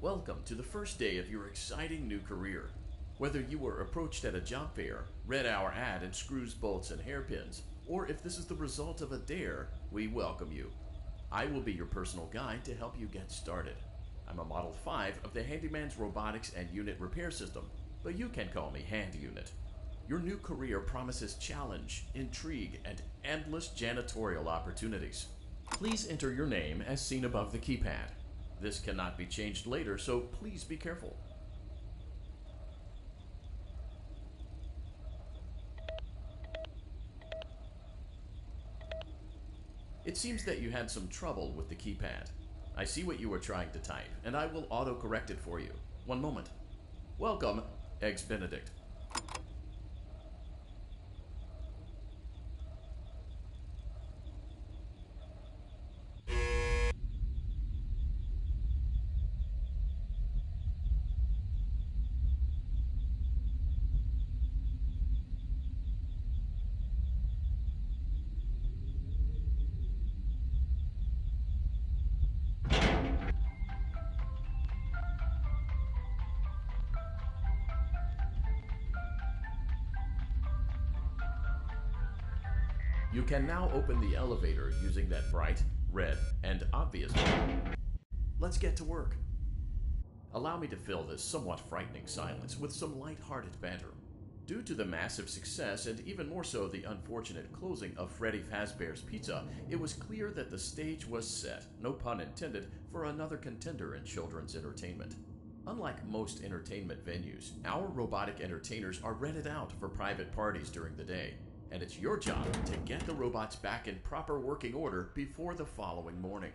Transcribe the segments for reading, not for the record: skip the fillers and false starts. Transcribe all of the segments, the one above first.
Welcome to the first day of your exciting new career. Whether you were approached at a job fair, read our ad and screws, bolts, and hairpins, or if this is the result of a dare, we welcome you. I will be your personal guide to help you get started. I'm a Model 5 of the Handyman's Robotics and Unit Repair System, but you can call me Hand Unit. Your new career promises challenge, intrigue, and endless janitorial opportunities. Please enter your name as seen above the keypad. This cannot be changed later, so please be careful. It seems that you had some trouble with the keypad. I see what you were trying to type, and I will auto-correct it for you. One moment. Welcome, Eggs Benedict. You can now open the elevator using that bright, red, and obvious button. Let's get to work. Allow me to fill this somewhat frightening silence with some light-hearted banter. Due to the massive success and even more so the unfortunate closing of Freddy Fazbear's Pizza, it was clear that the stage was set, no pun intended, for another contender in children's entertainment. Unlike most entertainment venues, our robotic entertainers are rented out for private parties during the day, and it's your job to get the robots back in proper working order before the following morning.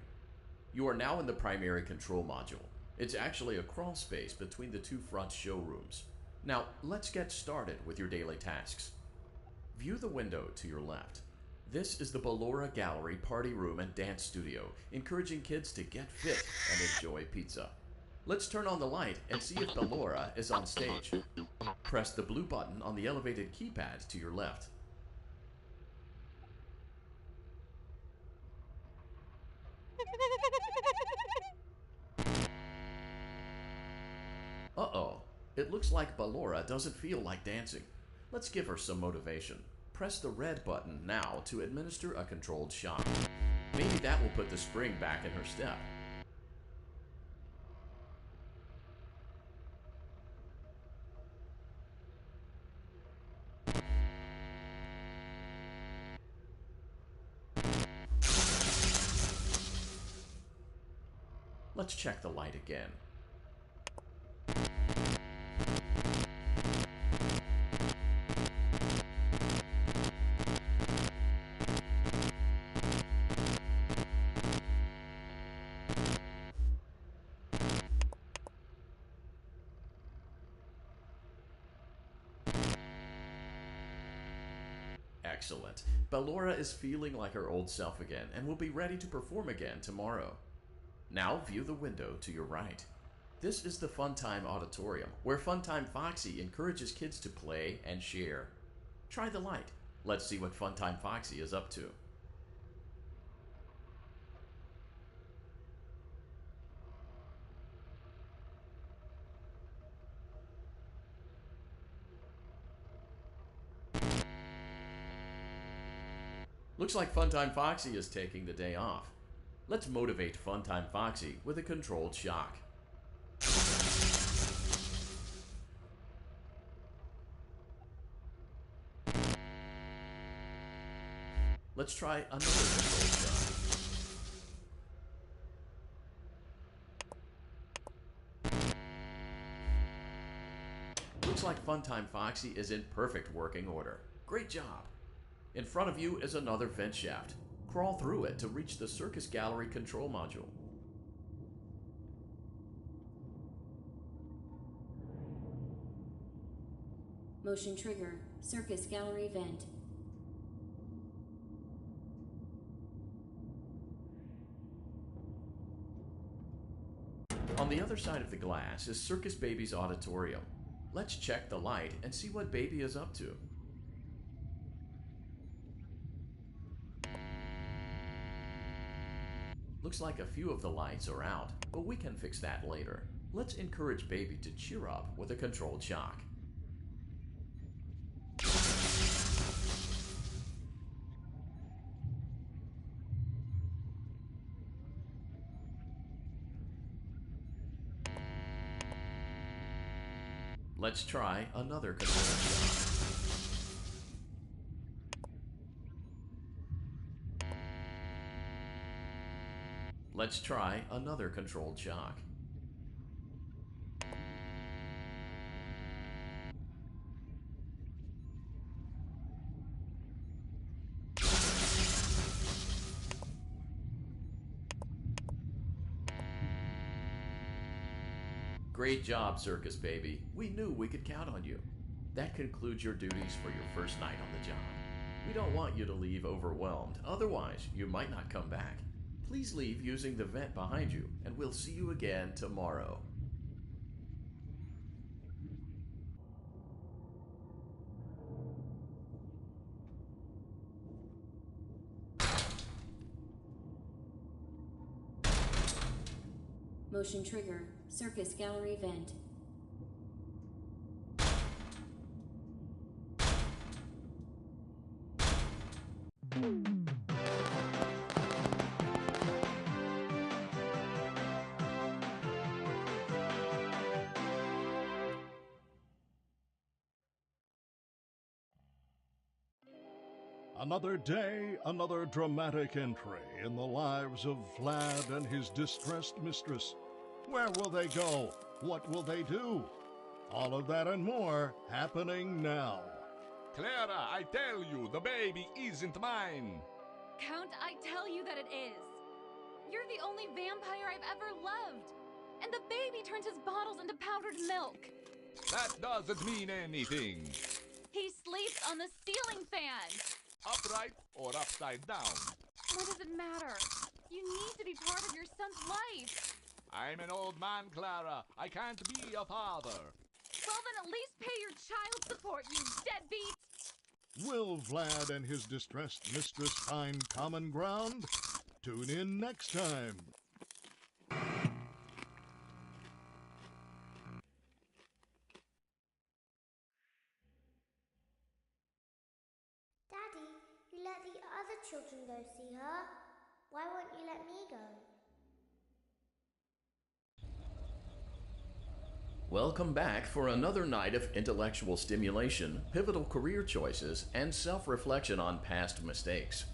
You are now in the primary control module. It's actually a crawl space between the two front showrooms. Now, let's get started with your daily tasks. View the window to your left. This is the Ballora Gallery Party Room and Dance Studio, encouraging kids to get fit and enjoy pizza. Let's turn on the light and see if Ballora is on stage. Press the blue button on the elevated keypad to your left. Uh-oh, it looks like Ballora doesn't feel like dancing. Let's give her some motivation. Press the red button now to administer a controlled shock. Maybe that will put the spring back in her step. Let's check the light again. Excellent. Ballora is feeling like her old self again and will be ready to perform again tomorrow. Now view the window to your right. This is the Funtime Auditorium, where Funtime Foxy encourages kids to play and share. Try the light. Let's see what Funtime Foxy is up to. Looks like Funtime Foxy is taking the day off. Let's motivate Funtime Foxy with a controlled shock. Let's try another controlled shock. Looks like Funtime Foxy is in perfect working order. Great job! In front of you is another vent shaft. Crawl through it to reach the Circus Gallery control module. Motion trigger, Circus Gallery vent. On the other side of the glass is Circus Baby's auditorium. Let's check the light and see what Baby is up to. Looks like a few of the lights are out, but we can fix that later. Let's encourage baby to cheer up with a controlled shock. Let's try another controlled shock. Let's try another controlled shock. Great job, Circus Baby. We knew we could count on you. That concludes your duties for your first night on the job. We don't want you to leave overwhelmed, otherwise you might not come back. Please leave using the vent behind you, and we'll see you again tomorrow. Motion trigger. Circus gallery vent. Another day, another dramatic entry in the lives of Vlad and his distressed mistress. Where will they go? What will they do? All of that and more happening now. Clara, I tell you, the baby isn't mine. Count, I tell you that it is. You're the only vampire I've ever loved. And the baby turns his bottles into powdered milk. That doesn't mean anything. He sleeps on the ceiling fan. Upright or upside down? What does it matter? You need to be part of your son's life. I'm an old man, Clara. I can't be a father. Well, then at least pay your child support, you deadbeat! Will Vlad and his distressed mistress find common ground? Tune in next time. Daddy, you let the other children go see her. Why won't you let me go? Welcome back for another night of intellectual stimulation, pivotal career choices, and self-reflection on past mistakes.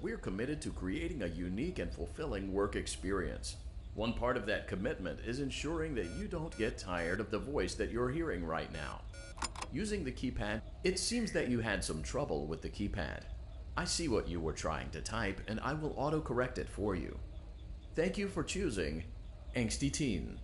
We're committed to creating a unique and fulfilling work experience. One part of that commitment is ensuring that you don't get tired of the voice that you're hearing right now. Using the keypad, it seems that you had some trouble with the keypad. I see what you were trying to type, and I will auto-correct it for you. Thank you for choosing Angsty Teen.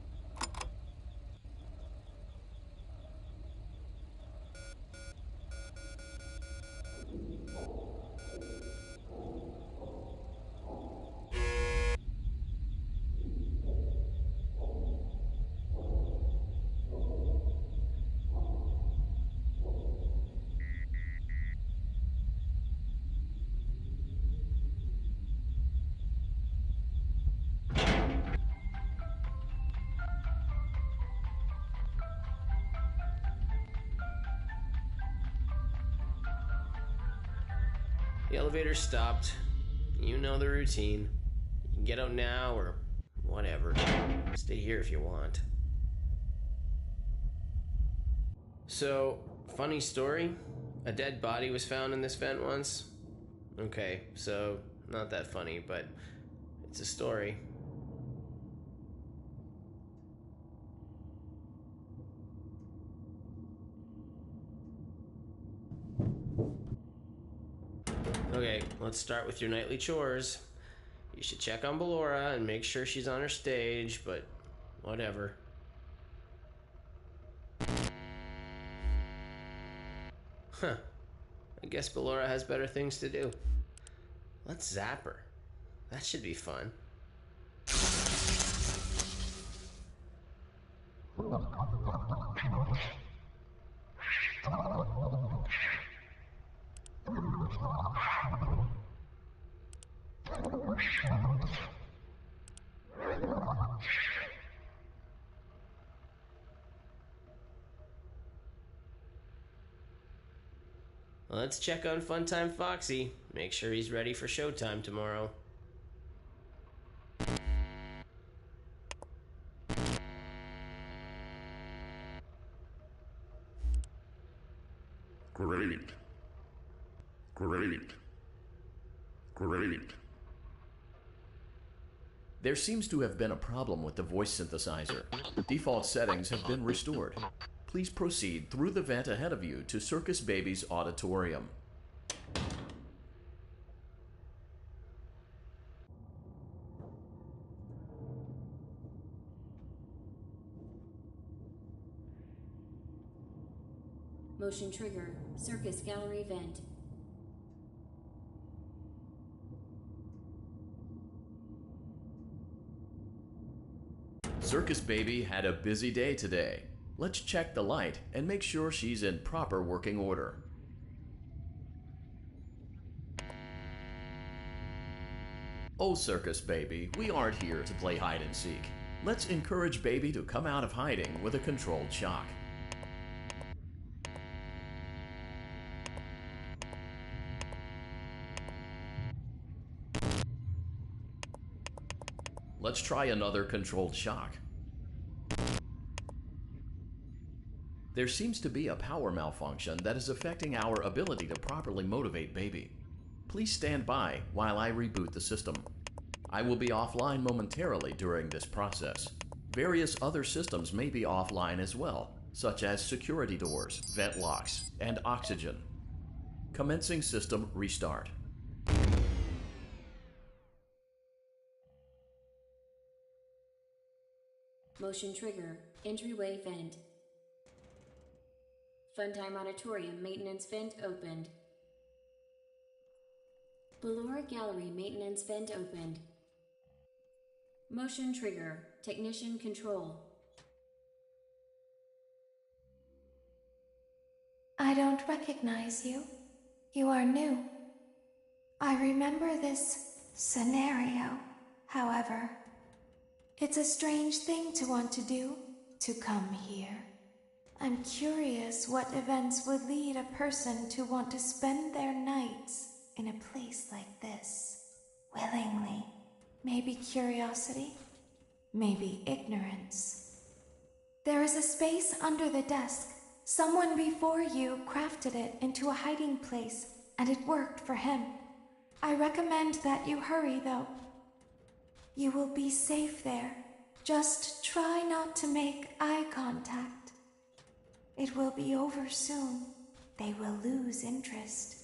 The elevator stopped. You know the routine. You can get out now or whatever. Stay here if you want. So, funny story. A dead body was found in this vent once. Okay, so not that funny, but it's a story. Okay, let's start with your nightly chores. You should check on Ballora and make sure she's on her stage, but whatever. Huh. I guess Ballora has better things to do. Let's zap her. That should be fun. Let's check on Funtime Foxy. Make sure he's ready for showtime tomorrow. Great. There seems to have been a problem with the voice synthesizer. Default settings have been restored. Please proceed through the vent ahead of you to Circus Baby's auditorium. Motion trigger. Circus gallery vent. Circus Baby had a busy day today. Let's check the light and make sure she's in proper working order. Oh, Circus Baby, we aren't here to play hide and seek. Let's encourage Baby to come out of hiding with a controlled shock. Let's try another controlled shock. There seems to be a power malfunction that is affecting our ability to properly motivate Baby. Please stand by while I reboot the system. I will be offline momentarily during this process. Various other systems may be offline as well, such as security doors, vent locks, and oxygen. Commencing system restart. Motion trigger. Entryway vent. Funtime Auditorium maintenance vent opened. Ballora Gallery maintenance vent opened. Motion trigger. Technician control. I don't recognize you. You are new. I remember this scenario, however. It's a strange thing to want to do, to come here. I'm curious what events would lead a person to want to spend their nights in a place like this. Willingly. Maybe curiosity, maybe ignorance. There is a space under the desk. Someone before you crafted it into a hiding place, and it worked for him. I recommend that you hurry, though. You will be safe there. Just try not to make eye contact. It will be over soon. They will lose interest.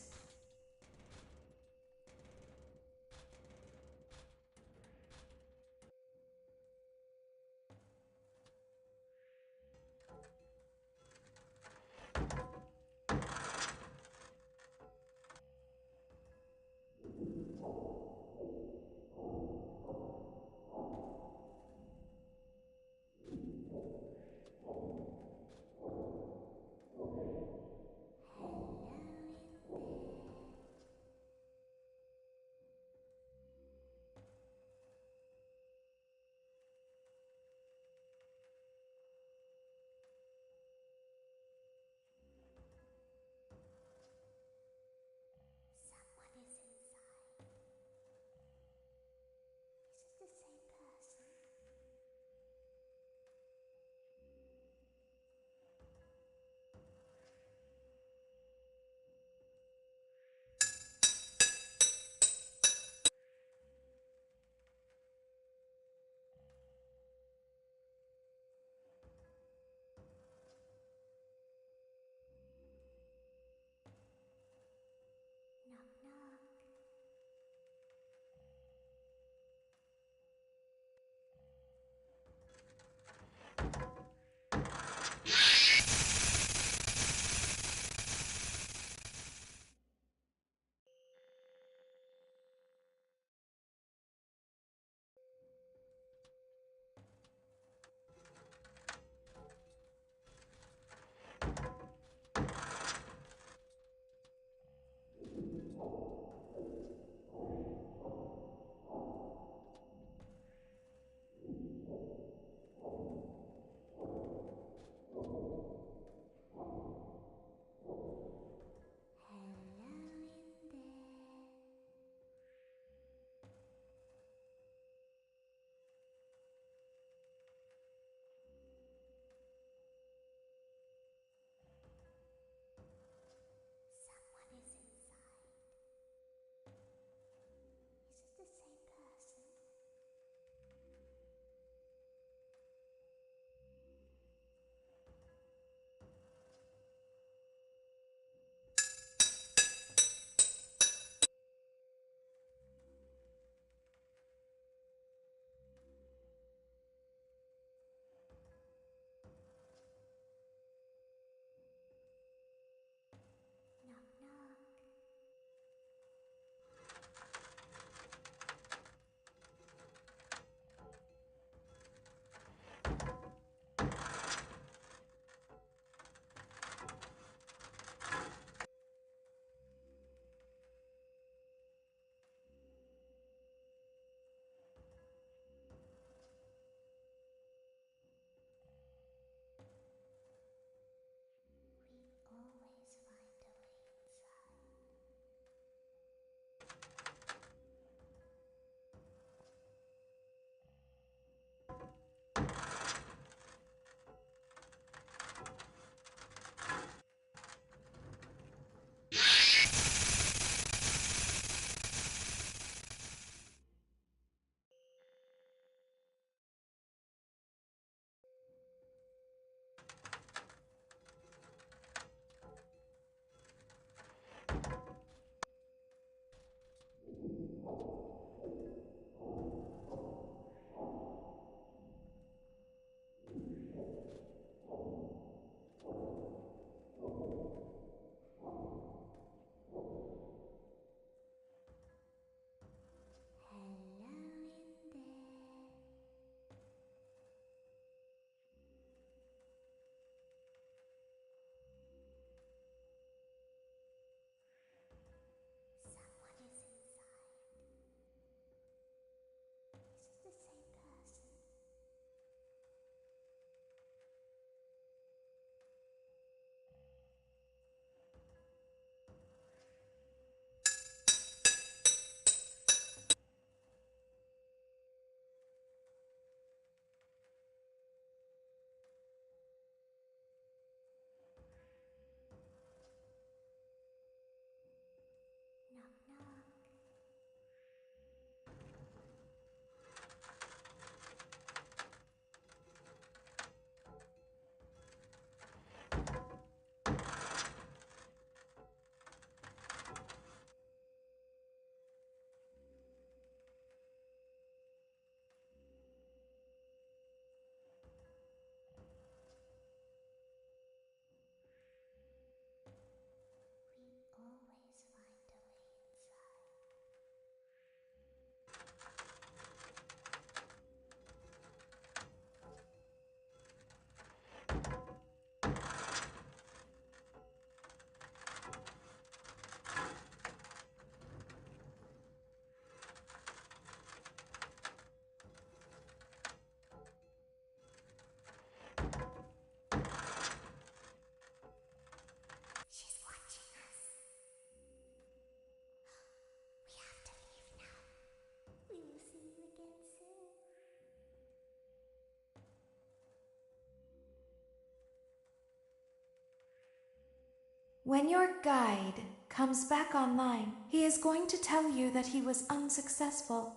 When your guide comes back online, he is going to tell you that he was unsuccessful,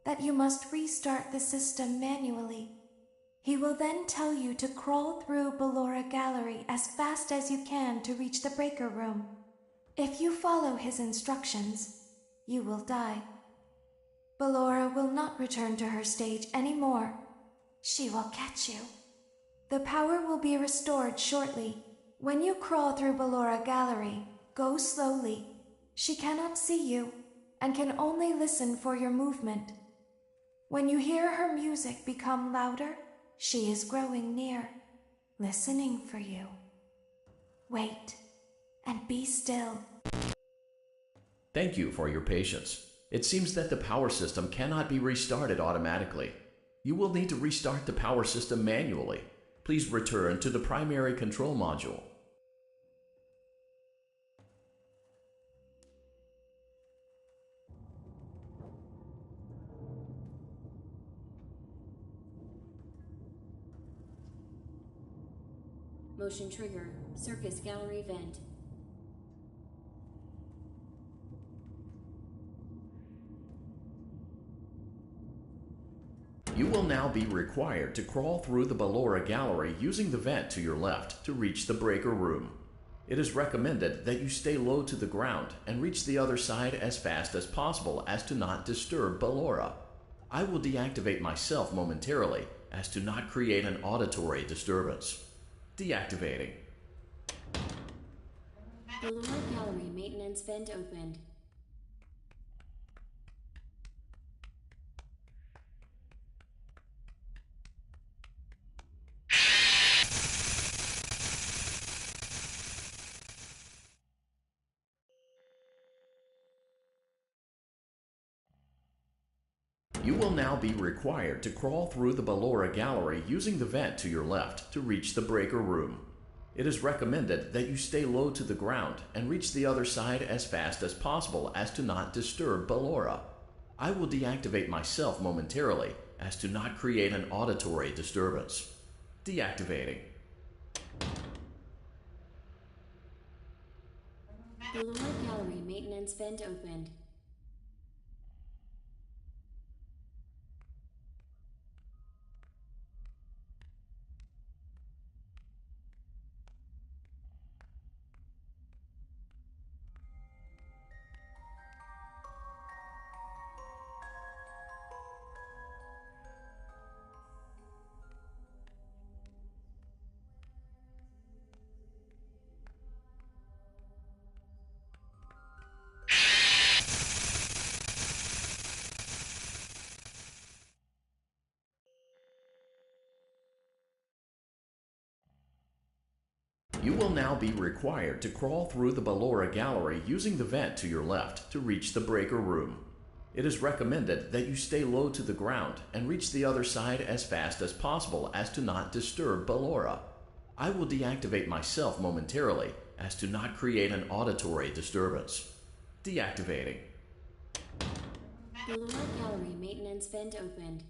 that you must restart the system manually. He will then tell you to crawl through Ballora Gallery as fast as you can to reach the breaker room. If you follow his instructions, you will die. Ballora will not return to her stage anymore. She will catch you. The power will be restored shortly. When you crawl through Ballora Gallery, go slowly. She cannot see you and can only listen for your movement. When you hear her music become louder, she is growing near, listening for you. Wait and be still. Thank you for your patience. It seems that the power system cannot be restarted automatically. You will need to restart the power system manually. Please return to the primary control module. Motion trigger. Circus gallery vent. You will now be required to crawl through the Ballora Gallery using the vent to your left to reach the breaker room. It is recommended that you stay low to the ground and reach the other side as fast as possible as to not disturb Ballora. I will deactivate myself momentarily as to not create an auditory disturbance. Deactivating. Ballora Gallery maintenance vent opened. You will now be required to crawl through the Ballora Gallery using the vent to your left to reach the breaker room. It is recommended that you stay low to the ground and reach the other side as fast as possible as to not disturb Ballora. I will deactivate myself momentarily as to not create an auditory disturbance. Deactivating. Ballora Gallery maintenance vent opened. You will now be required to crawl through the Ballora Gallery using the vent to your left to reach the breaker room. It is recommended that you stay low to the ground and reach the other side as fast as possible as to not disturb Ballora. I will deactivate myself momentarily as to not create an auditory disturbance. Deactivating. Ballora Gallery maintenance vent opened.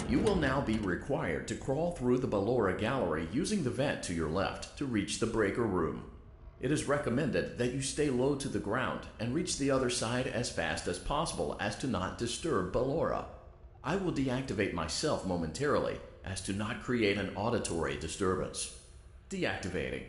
You will now be required to crawl through the Ballora Gallery using the vent to your left to reach the breaker room. It is recommended that you stay low to the ground and reach the other side as fast as possible as to not disturb Ballora. I will deactivate myself momentarily as to not create an auditory disturbance. Deactivating.